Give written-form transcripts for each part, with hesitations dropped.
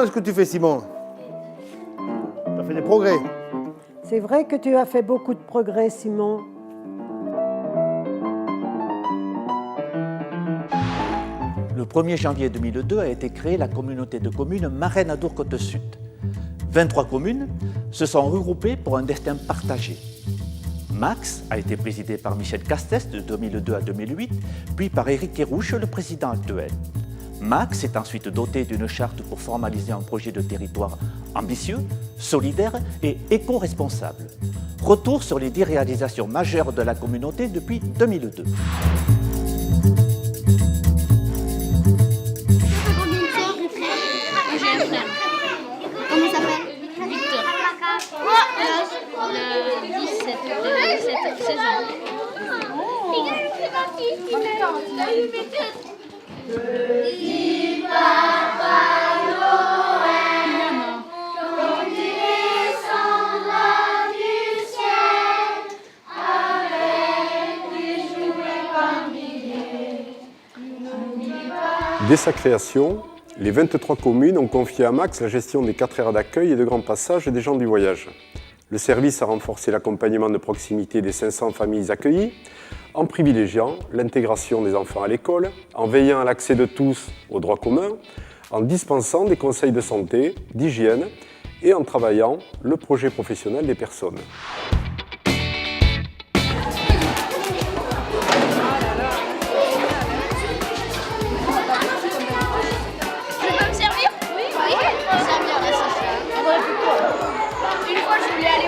mal ce que tu fais, Simon. Tu as fait des progrès. C'est vrai que tu as fait beaucoup de progrès, Simon. Le 1er janvier 2002 a été créée la communauté de communes Marais-Nadour-Côte-Sud. 23 communes se sont regroupées pour un destin partagé. Max a été présidé par Michel Castès de 2002 à 2008, puis par Éric Kerrouche, le président actuel. Max est ensuite doté d'une charte pour formaliser un projet de territoire ambitieux, solidaire et éco-responsable. Retour sur les 10 réalisations majeures de la communauté depuis 2002. Comment il s'appelle? Victor. Le 17, 16 ans. Petit Papa Noël, quand tu descendras du ciel, avec des jouets par milliers, n'oublie pas. Dès sa création, les 23 communes ont confié à Max la gestion des 4 aires d'accueil et de grand passage des gens du voyage. Le service a renforcé l'accompagnement de proximité des 500 familles accueillies, en privilégiant l'intégration des enfants à l'école, en veillant à l'accès de tous aux droits communs, en dispensant des conseils de santé, d'hygiène et en travaillant le projet professionnel des personnes.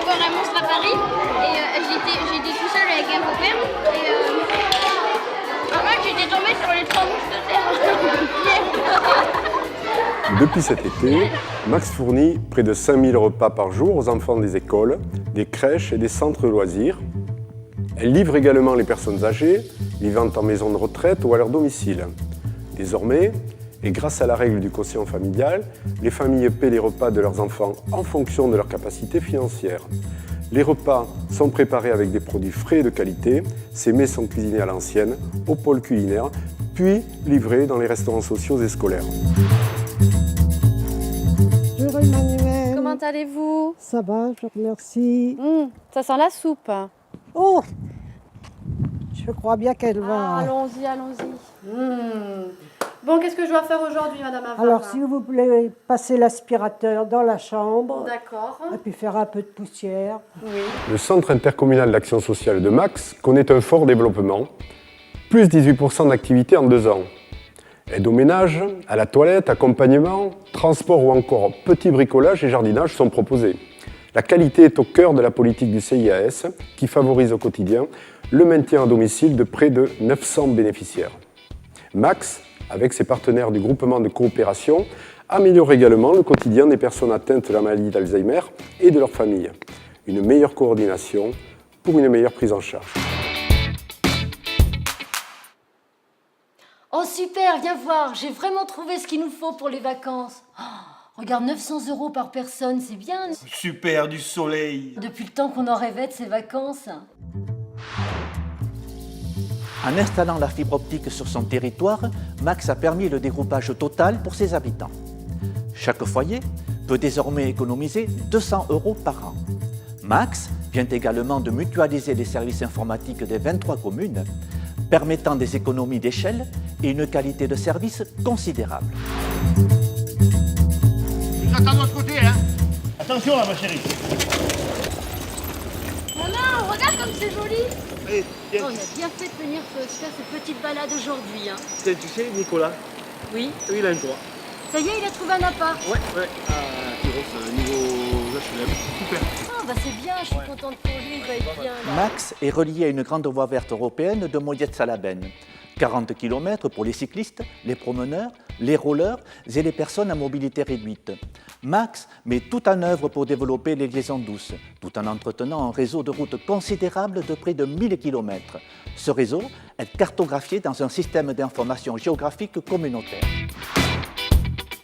Un monstre à Paris et j'étais tout seul avec un copain et en fait j'étais tombée sur les 3 mousquetaires. Depuis cet été, Max fournit près de 5000 repas par jour aux enfants des écoles, des crèches et des centres de loisirs. Elle livre également les personnes âgées, vivant en maison de retraite ou à leur domicile. Désormais, et grâce à la règle du quotient familial, les familles paient les repas de leurs enfants en fonction de leur capacité financière. Les repas sont préparés avec des produits frais et de qualité. Ces mets sont cuisinés à l'ancienne, au pôle culinaire, puis livrés dans les restaurants sociaux et scolaires. Bonjour Emmanuel. Comment allez-vous? Ça va, je te remercie. Ça sent la soupe. Oh, je crois bien qu'elle va. Allons-y, allons-y. Bon, qu'est-ce que je dois faire aujourd'hui, Madame Avara? Alors, si vous voulez passer l'aspirateur dans la chambre, D'accord. et puis faire un peu de poussière. Oui. Le Centre intercommunal d'action sociale de Max connaît un fort développement, plus 18% d'activité en 2 ans. Aide au ménage, à la toilette, accompagnement, transport ou encore petit bricolage et jardinage sont proposés. La qualité est au cœur de la politique du CIAS qui favorise au quotidien le maintien à domicile de près de 900 bénéficiaires. Max, avec ses partenaires du groupement de coopération, améliore également le quotidien des personnes atteintes de la maladie d'Alzheimer et de leurs familles. Une meilleure coordination pour une meilleure prise en charge. Oh super, viens voir, j'ai vraiment trouvé ce qu'il nous faut pour les vacances. Oh, regarde, 900 € par personne, c'est bien. Super, du soleil. Depuis le temps qu'on en rêvait de ces vacances. En installant la fibre optique sur son territoire, Max a permis le dégroupage total pour ses habitants. Chaque foyer peut désormais économiser 200 € par an. Max vient également de mutualiser les services informatiques des 23 communes, permettant des économies d'échelle et une qualité de service considérable. Je vous attends de l'autre côté, hein. Attention là, ma chérie. Maman, regarde comme c'est joli. Allez, tiens. Oh, on a bien fait de venir faire cette petite balade aujourd'hui. Hein. Tu sais, Nicolas, Oui. lui, il a un toit. Ça y est, il a trouvé un appart. Ouais. C'est un niveau HLM. Super. Ah bah c'est bien, je suis contente pour lui, il va être bien. Là. Max est relié à une grande voie verte européenne de Moyette-Salabenne. 40 km pour les cyclistes, les promeneurs, les rollers et les personnes à mobilité réduite. Max met tout en œuvre pour développer les liaisons douces, tout en entretenant un réseau de routes considérable de près de 1000 km. Ce réseau est cartographié dans un système d'information géographique communautaire.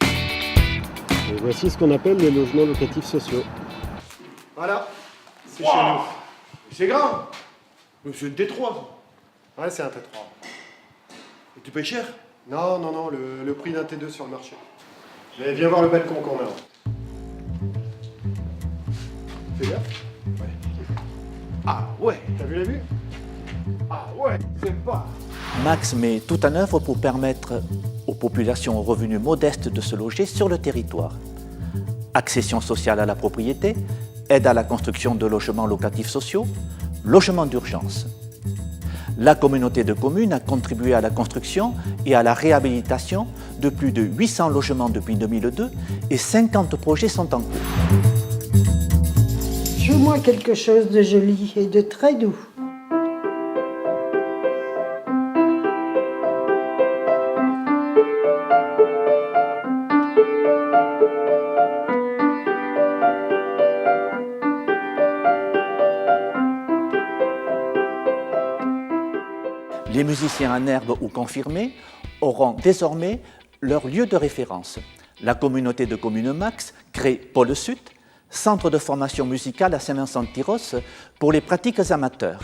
Et voici ce qu'on appelle les logements locatifs sociaux. Voilà, c'est chez nous. C'est grand. Mais c'est une T3. Ouais, c'est un T3. Et tu payes cher? Non, le prix d'un T2 sur le marché. Mais viens voir le balcon quand même. Fais gaffe. Ouais. Ah ouais, t'as vu la vue? Ah ouais, c'est pas. Max met tout en œuvre pour permettre aux populations aux revenus modestes de se loger sur le territoire. Accession sociale à la propriété, aide à la construction de logements locatifs sociaux, logement d'urgence. La communauté de communes a contribué à la construction et à la réhabilitation de plus de 800 logements depuis 2002 et 50 projets sont en cours. Joue-moi quelque chose de joli et de très doux. Les musiciens en herbe ou confirmés auront désormais leur lieu de référence. La communauté de communes Max crée Pôle Sud, centre de formation musicale à Saint-Vincent-de-Tyrosse pour les pratiques amateurs.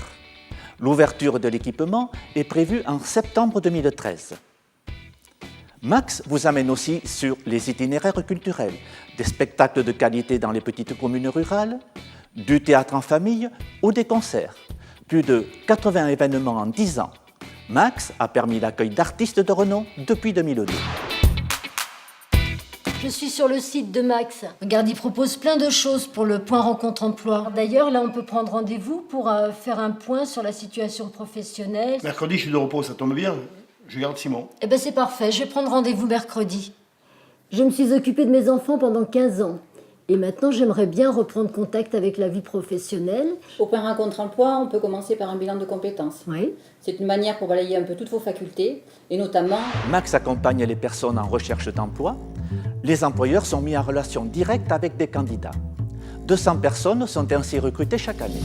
L'ouverture de l'équipement est prévue en septembre 2013. Max vous amène aussi sur les itinéraires culturels, des spectacles de qualité dans les petites communes rurales, du théâtre en famille ou des concerts. Plus de 80 événements en 10 ans. Max a permis l'accueil d'artistes de renom depuis 2002. Je suis sur le site de Max. Regarde, il propose plein de choses pour le point rencontre emploi. D'ailleurs, là, on peut prendre rendez-vous pour faire un point sur la situation professionnelle. Mercredi, je suis de repos, ça tombe bien. Je garde Simon. Eh ben, c'est parfait. Je vais prendre rendez-vous mercredi. Je me suis occupée de mes enfants pendant 15 ans. Et maintenant, j'aimerais bien reprendre contact avec la vie professionnelle. Au point rencontre emploi, on peut commencer par un bilan de compétences. Oui. C'est une manière pour balayer un peu toutes vos facultés, et notamment... Max accompagne les personnes en recherche d'emploi. Les employeurs sont mis en relation directe avec des candidats. 200 personnes sont ainsi recrutées chaque année.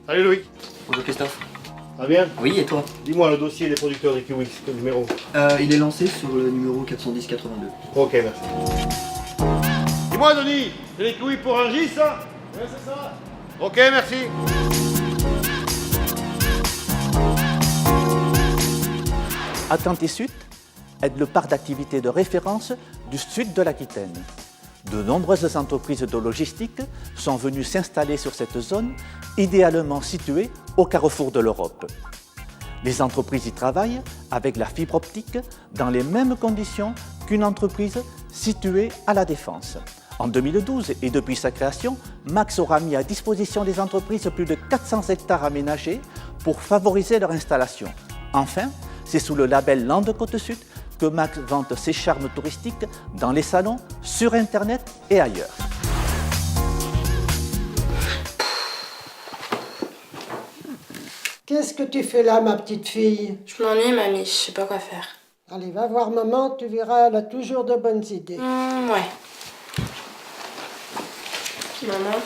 Salut Louis. Bonjour Christophe. Ça va bien? Oui, et toi? Dis-moi le dossier des producteurs des kiwis, quel numéro? Il est lancé sur le numéro 410-82. Ok, merci. Dis-moi Denis, c'est les kiwis pour Rungis, ça? Oui, c'est ça. Ok, merci. Atlantis Sud est le parc d'activités de référence du sud de l'Aquitaine. De nombreuses entreprises de logistique sont venues s'installer sur cette zone, idéalement située au carrefour de l'Europe. Les entreprises y travaillent avec la fibre optique dans les mêmes conditions qu'une entreprise située à La Défense. En 2012 et depuis sa création, Max aura mis à disposition des entreprises plus de 400 hectares aménagés pour favoriser leur installation. Enfin, c'est sous le label Landes Côte-Sud que Max vante ses charmes touristiques dans les salons, sur Internet et ailleurs. Qu'est-ce que tu fais là, ma petite fille? Je m'ennuie, mamie, je sais pas quoi faire. Allez, va voir maman, tu verras, elle a toujours de bonnes idées. Ouais. Maman?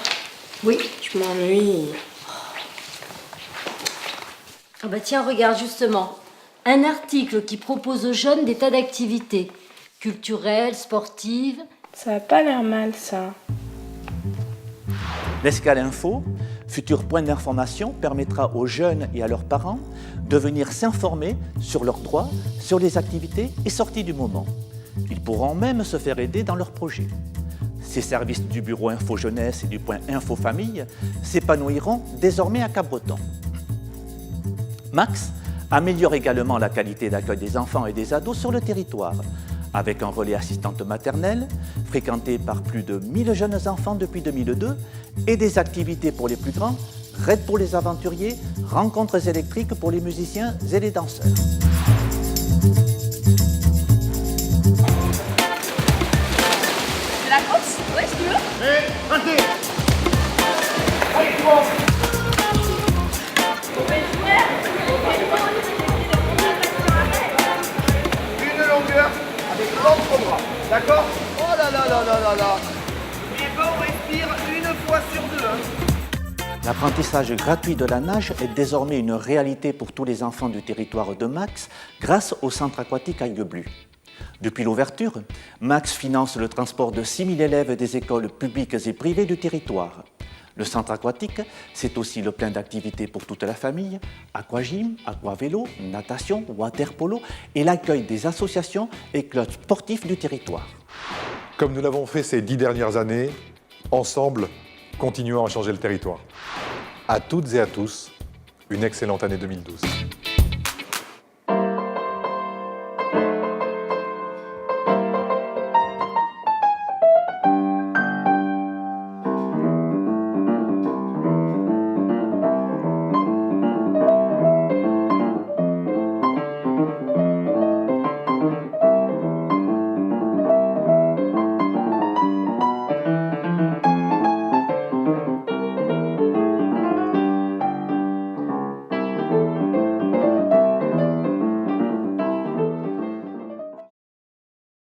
Oui. Je m'ennuie. Ah bah tiens, regarde justement. Un article qui propose aux jeunes des tas d'activités. Culturelles, sportives. Ça a pas l'air mal, ça. L'Escale Info, futur point d'information, permettra aux jeunes et à leurs parents de venir s'informer sur leurs droits, sur les activités et sorties du moment. Ils pourront même se faire aider dans leurs projets. Ces services du bureau Info Jeunesse et du point Info Famille s'épanouiront désormais à Cabreton. Max améliore également la qualité d'accueil des enfants et des ados sur le territoire, avec un relais assistante maternelle, fréquenté par plus de 1000 jeunes enfants depuis 2002, et des activités pour les plus grands, raids pour les aventuriers, rencontres électriques pour les musiciens et les danseurs. C'est la course? Ouais, si tu veux. Hé, partez! Allez, tout le monde! Une longueur avec l'entre-bras, d'accord? Oh là là là là là là! Et ben on respire une fois sur deux, hein. L'apprentissage gratuit de la nage est désormais une réalité pour tous les enfants du territoire de Max grâce au centre aquatique Aigueblu. Depuis l'ouverture, Max finance le transport de 6000 élèves des écoles publiques et privées du territoire. Le centre aquatique, c'est aussi le plein d'activités pour toute la famille, aquagym, aquavélo, natation, waterpolo et l'accueil des associations et clubs sportifs du territoire. Comme nous l'avons fait ces 10 dernières années, ensemble, continuons à changer le territoire. À toutes et à tous, une excellente année 2012.